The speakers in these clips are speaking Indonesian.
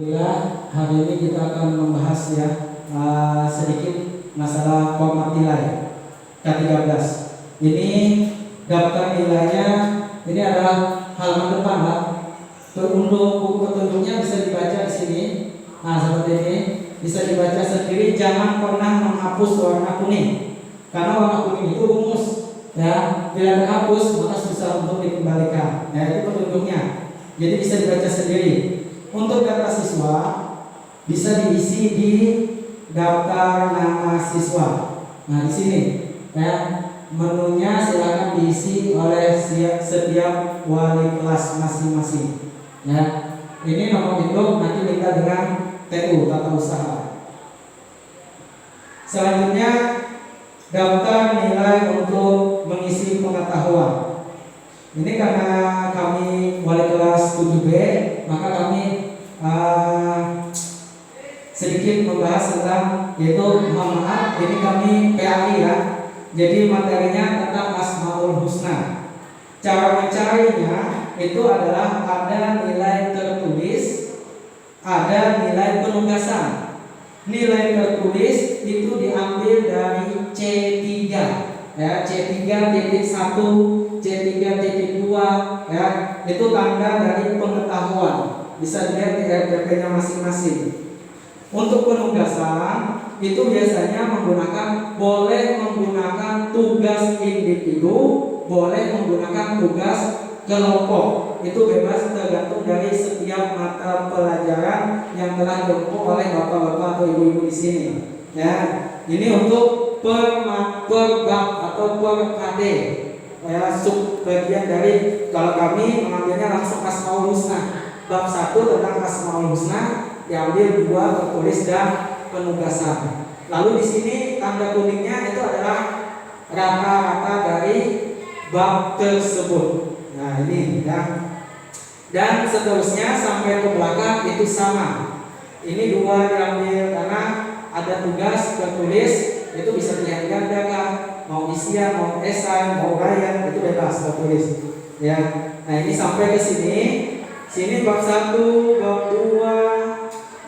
Alhamdulillah, hari ini kita akan membahas ya sedikit masalah format nilai K13. Ini daftar nilainya, ini adalah halaman depan lah. Untuk buku petunjuknya bisa dibaca di sini. Nah, seperti ini bisa dibaca sendiri. Jangan pernah menghapus warna kuning, karena warna kuning itu rumus ya. Bila terhapus maka susah untuk dikembalikan. Ya, itu petunjuknya. Jadi bisa dibaca sendiri. Untuk data siswa bisa diisi di daftar nama siswa. Nah, di sini ya, menunya silakan diisi oleh setiap wali kelas masing-masing. Ya, ini nomor induk nanti minta dengan TU tata usaha. Selanjutnya daftar nilai untuk mengisi pengetahuan. Ini karena kami wali kelas 7B, maka kami sedikit membahas tentang, yaitu mohon maaf, ini kami PAI ya. Jadi materinya tentang Asmaul Husna. Cara mencarinya itu adalah ada nilai tertulis, ada nilai penugasan. Nilai tertulis itu diambil dari C3 ya, C3.1, C3.2 ya, itu tanda dari pengetahuan. Bisa dilihat di RPP-nya masing-masing. Untuk penugasan itu biasanya boleh menggunakan tugas individu, boleh menggunakan tugas kelompok. Itu bebas tergantung dari setiap mata pelajaran yang telah ditempuh oleh bapak-bapak atau ibu-ibu di sini. Ya, ini untuk per bab atau per KD. Ya, sub bagian dari, kalau kami mengambilnya langsung Asmaul Husna. Bab 1 tentang Asmaul Husna diambil 2 tertulis dan penugasan. Lalu di sini tanda kuningnya itu adalah rata-rata dari bab tersebut. Nah, ini ya. Dan seterusnya sampai ke belakang itu sama. Ini 2 diambil karena ada tugas tertulis, itu bisa digandakan, mau isian, mau esai, mau uraian, itu bebas tertulis. Ya. Nah, ini sampai ke sini. Sini bab 1, bab 2,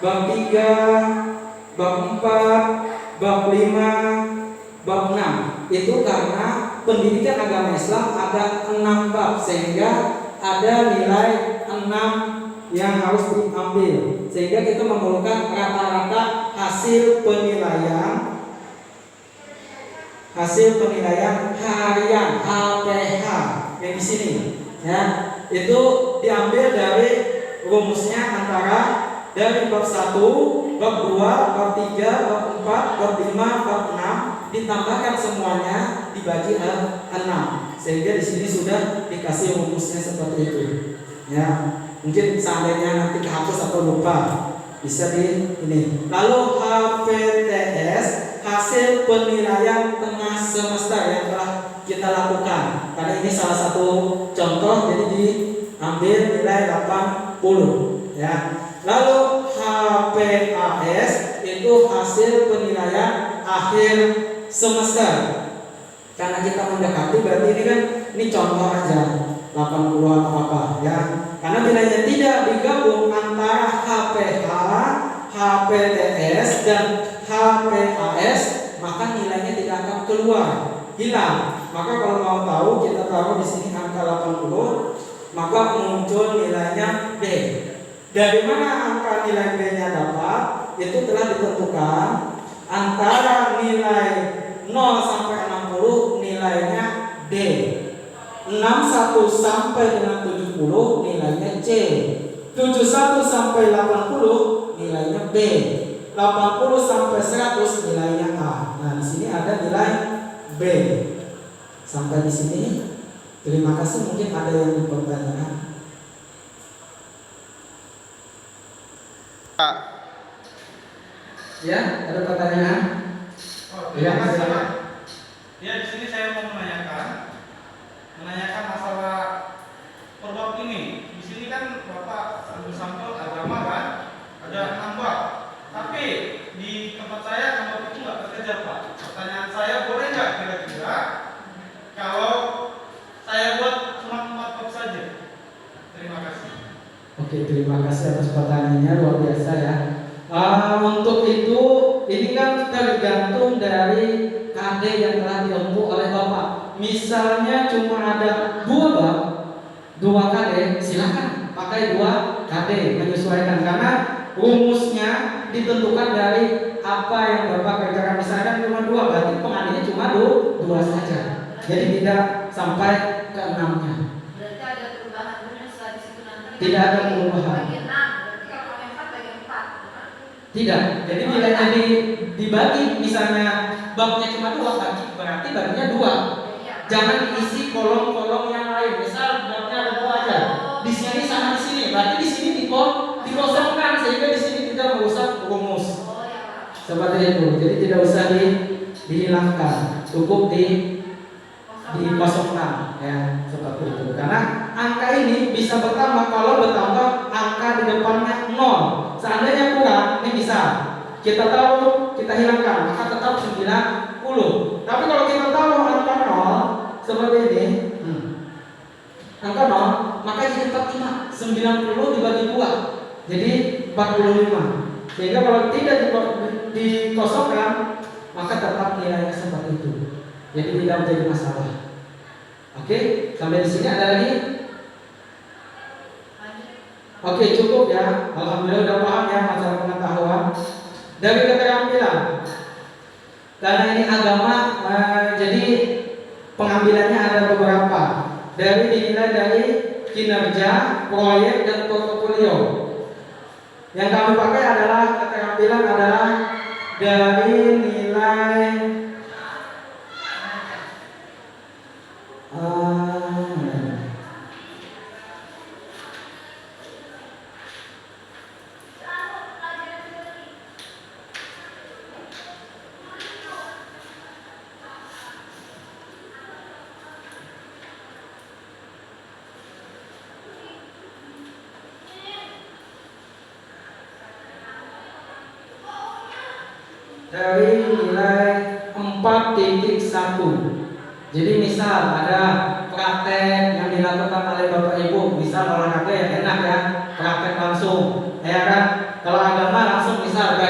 bab 3, bab 4, bab 5, bab 6. Itu karena pendidikan agama Islam ada 6 bab, sehingga ada nilai 6 yang harus diambil. Sehingga kita memerlukan rata-rata hasil penilaian harian HPH yang di sini ya. Itu diambil dari rumusnya antara dari bab 1, bab 2, bab 3, bab 4, bab 5, bab 6 ditambahkan semuanya dibagi 6. Sehingga di sini sudah dikasih rumusnya seperti itu. Ya, mungkin seandainya nanti kehapus atau lupa bisa di ini. Lalu HPTS, hasil penilaian tengah semester yang telah kita lakukan. Karena ini salah satu contoh, jadi diambil nilai 80 ya. Lalu HPAS itu hasil penilaian akhir semester. Karena kita mendekati, berarti ini kan ini contoh aja 80 atau apa ya. Karena nilainya tidak digabung antara HPH, HPTS dan HPAS, maka nilainya tidak akan keluar, hilang. Maka kalau mau tahu, kita taruh di sini angka 80, maka muncul nilainya D. Dari mana angka nilai B-nya dapat? Itu telah ditentukan antara nilai 0 sampai 60 nilainya D. 61 sampai dengan 70 nilainya C. 71 sampai 80 nilainya B. 80 sampai 100 nilainya A. Nah, di sini ada nilai B. Sampai di sini. Terima kasih. Mungkin ada yang dipertanyakan. Ya, ada pertanyaan? Terima kasih, Pak. Ya, di sini saya mau menanyakan masalah perbab ini. Di sini kan Bapak ambil sampel agama kan, ada 6 bab. Tapi di tempat saya 6 bab itu nggak terkejar, Pak. Pertanyaan saya, boleh nggak kira-kira kalau saya buat cuma 4 bab saja? Terima kasih. Oke, terima kasih atas pertanyaan. nilainya luar biasa ya. Untuk itu ini kan tergantung dari KD yang telah diempuh oleh Bapak. Misalnya cuma ada 2 bab, 2 KD, silakan pakai 2 KD menyesuaikan karena rumusnya ditentukan dari apa yang Bapak kerjakan. Misalkan cuma 2, berarti pengadilnya cuma 2 saja. Jadi tidak sampai ke 6-nya. Berarti ada perubahan benar setelah di situ nanti. Tidak ada perubahan. Bagian 6, berarti kalau pakai 4 bagian 4. Tidak. Jadi nilainya dibagi, misalnya babnya cuma 2, berarti baginya 2. Jangan diisi kolom-kolom yang lain. Misal babnya ada 2 aja. Di sini sama di sini. Berarti di sini dikosongkan sehingga di sini tidak merusak rumus. Seperti itu. Jadi tidak usah dihilangkan. Cukup dikosongkan ya, seperti itu. Karena angka ini bisa bertambah kalau bertambah angka di depannya 0. Seandainya kurang, ini bisa kita tahu kita hilangkan, maka tetap 90. Tapi kalau kita tahu angka 0 seperti ini, angka 0, maka jadi 45. 90 dibagi 2, jadi 45. Sehingga kalau tidak dikosongkan, maka tetap nilainya seperti itu. Jadi tidak menjadi masalah. Oke, sampai di sini ada lagi? Oke, cukup ya. Alhamdulillah udah paham ya masalah pengetahuan. Dari keterampilan. Karena ini agama, jadi pengambilannya ada beberapa. Dinilai dari kinerja, proyek dan portofolio. Yang kami pakai adalah keterampilan adalah dari nilai dari nilai 4.1. Jadi misal ada praktek yang dilakukan oleh Bapak Ibu, misal olahraga yang enak ya, praktek langsung, ya kan? Kalau agama langsung misal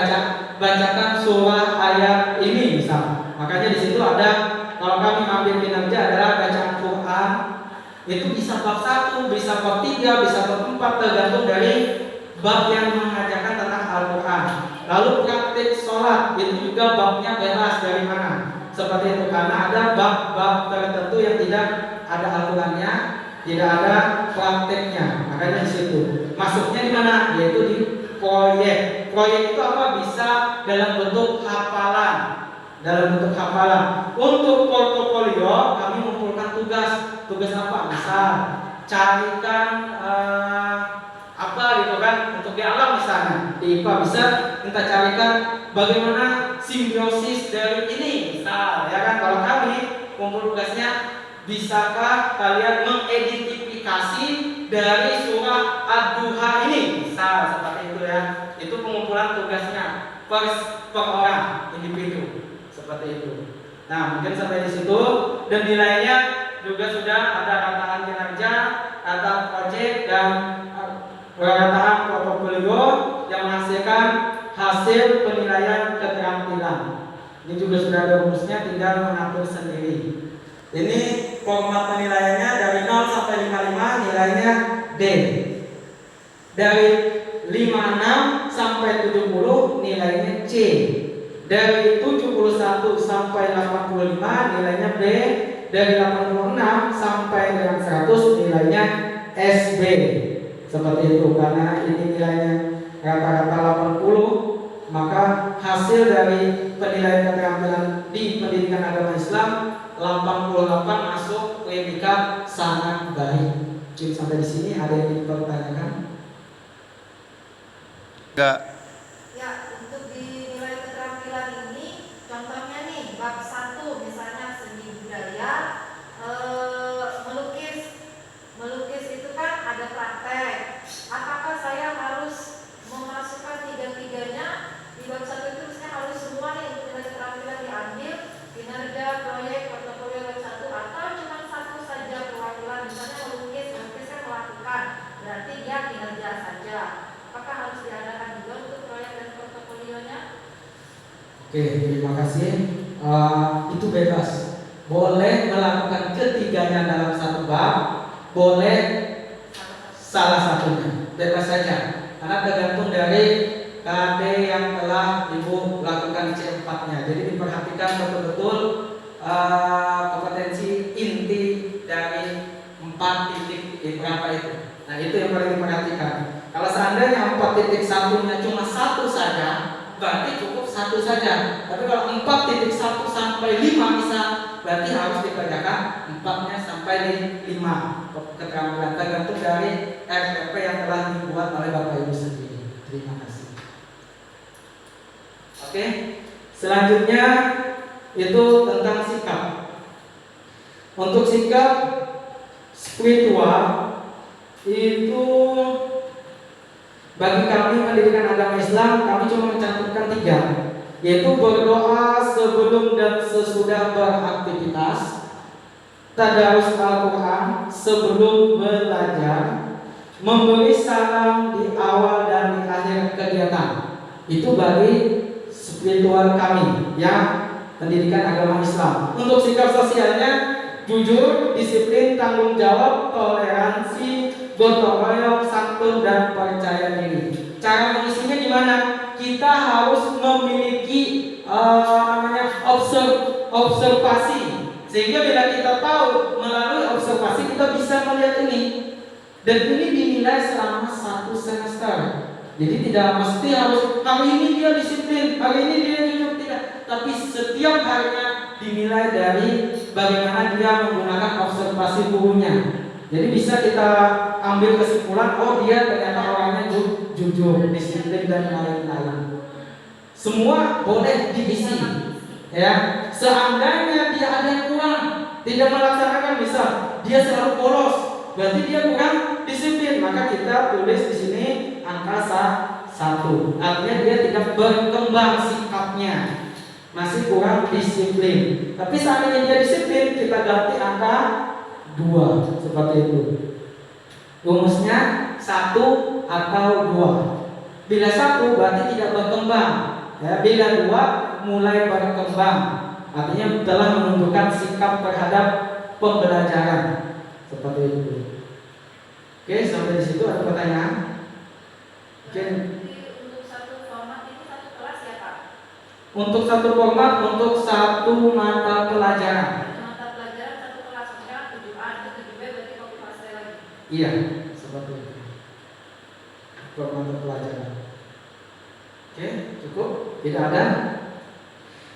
bacakan surah ayat ini misal. Makanya di situ ada, kalau kami ambil kinerja adalah bacaan Quran, itu bisa bab 1, bisa bab 3, bisa bab 4, tergantung dari bab yang mengajarkan tentang Al-Quran. Lalu praktik sholat itu juga babnya bebas dari mana. Seperti itu, karena ada bab-bab tertentu yang tidak ada aturannya, tidak ada prakteknya. Makanya di situ. Masuknya di mana? Yaitu di proyek. Proyek itu apa? Bisa dalam bentuk hafalan. Untuk portofolio kami mengumpulkan tugas. Tugas apa? Misal carikan apa gitu kan, untuk di alam misalnya. Di IPA bisa kita carikan bagaimana simbiosis dari ini misal, ya kan? Kalau kami kumpul tugasnya, bisakah kalian mengidentifikasi dari surah Ad-Duha ini misal, seperti itu ya. Itu pengumpulan tugasnya per orang individu, seperti itu. Nah, mungkin sampai di situ. Dan nilainya juga sudah ada rataan kinerja, rataan proyek, dan rataan portofolio yang menghasilkan hasil penilaian keterampilan. Ini juga sudah ada rumusnya, tinggal mengatur sendiri. Ini format penilaiannya dari 0 sampai 55 nilainya D. Dari 56 sampai 70 nilainya C. Dari 71 sampai 85 nilainya B. Dari 86 sampai dengan 100 nilainya SB. Seperti itu, karena ini nilainya rata-rata 80, maka hasil dari penilaian keterampilan di pendidikan agama Islam 88 masuk predikat sangat baik. Mungkin sampai di sini ada yang dipertanyakan? Enggak. Ya, untuk di nilai keterampilan ini, contohnya nih, bab 1 misalnya seni budaya, melukis itu kan ada praktek. Apakah saya harus memasukkan tiga-tiganya di bab 1 itu? Saya harus semua nih untuk nilai keterampilan diambil, kinerja, proyek, portofolio bab 1, atau cuma satu saja perwakilan? Misalnya melukis kan melakukan, berarti dia kinerja saja. Apakah harus diambil Oke, terima kasih. Itu bebas. Boleh melakukan ketiganya dalam satu bab, boleh salah satunya, bebas saja. Karena tergantung dari KD yang telah Ibu lakukan C4-nya. Jadi diperhatikan betul-betul kompetensi inti dari 4 titik berapa itu. Nah, itu yang paling diperhatikan. Kalau seandainya 4.1-nya cuma satu saja, berarti cukup satu saja. Tapi kalau 4.1 sampai 5 misal, berarti harus dikerjakan 4-nya sampai 5 keterampilan, tergantung dari RPP yang telah dibuat oleh Bapak Ibu sendiri. Terima kasih. Oke, selanjutnya itu tentang sikap. Untuk sikap spiritual itu bagi kami pendidikan agama Islam, kami cuma mencantumkan 3, yaitu berdoa sebelum dan sesudah beraktivitas, tadarus Al-Quran sebelum belajar, memberi salam di awal dan di akhir kegiatan. Itu bagi spiritual kami yang pendidikan agama Islam. Untuk sikap sosialnya, jujur, disiplin, tanggung jawab, toleransi, gotong royong, santun, dan percaya diri. Cara mengisinya gimana? Kita harus memiliki observasi, sehingga bila kita tahu melalui observasi kita bisa melihat ini, dan ini dinilai selama 1 semester. Jadi tidak mesti harus hari ini dia disiplin, hari ini dia jujur, tidak. Tapi setiap harinya dinilai dari bagaimana dia menggunakan observasi gurunya. Jadi bisa kita ambil kesimpulan, oh dia ternyata orangnya jujur, disiplin, dan lain-lain. Semua boleh diisi, ya. Seandainya dia ada yang kurang, tidak melaksanakan, misal dia selalu bolos, berarti dia kurang disiplin, maka kita tulis di sini angka 1. Artinya dia tidak berkembang sikapnya, masih kurang disiplin. Tapi seandainya dia disiplin, kita ganti angka 2, seperti itu. Rumusnya 1 atau 2. Bila 1 berarti tidak berkembang, ya. Bila 2 mulai berkembang, artinya telah menunjukkan sikap terhadap pembelajaran, seperti itu. Oke, sampai di situ ada pertanyaan? Mungkin untuk satu format itu satu kelas ya Pak? untuk satu format, untuk satu mata pelajaran. Mata pelajaran satu kelas, misalnya 7A itu 7B berarti copy paste lagi. Iya, seperti itu. Untuk mata pelajaran. Oke, cukup? Tidak ada?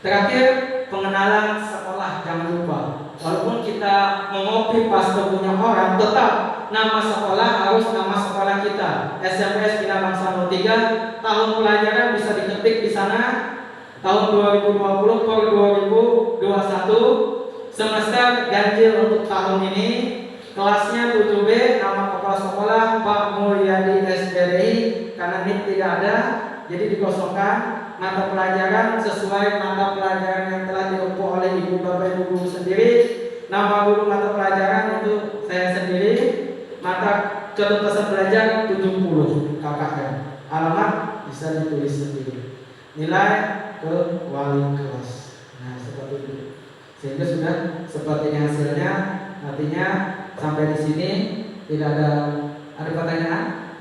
Terakhir, pengenalan sekolah, jangan lupa. Walaupun kita mengopi paste punya orang, tetap nama sekolah harus nama sekolah kita. SMS Bina Bangsa 03, tahun pelajaran bisa diketik di sana. Tahun 2020 per 2021, semester ganjil untuk tahun ini. Kelasnya 7B, nama kepala sekolah Pak Mulyadi SPDI, karena NIK tidak ada, jadi dikosongkan. Mata pelajaran sesuai mata pelajaran yang telah ditempuh oleh ibu bapak ibu guru sendiri. Nama guru mata pelajaran itu saya sendiri. Mata ketuntasan belajar 70 KKM. Alamat bisa ditulis sendiri. Nilai ke wali kelas. Nah, seperti itu. Sehingga sudah seperti ini hasilnya. Artinya sampai di sini tidak ada pertanyaan?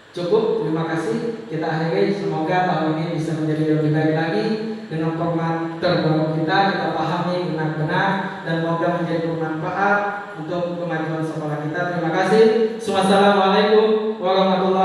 Cukup, terima kasih. Kita akhiri, semoga tahun ini bisa menjadi lebih baik lagi dengan format terbaru kita pahami benar-benar dan semoga menjadi bermanfaat untuk kemajuan sekolah kita. Terima kasih. Wassalamualaikum warahmatullahi wabarakatuh.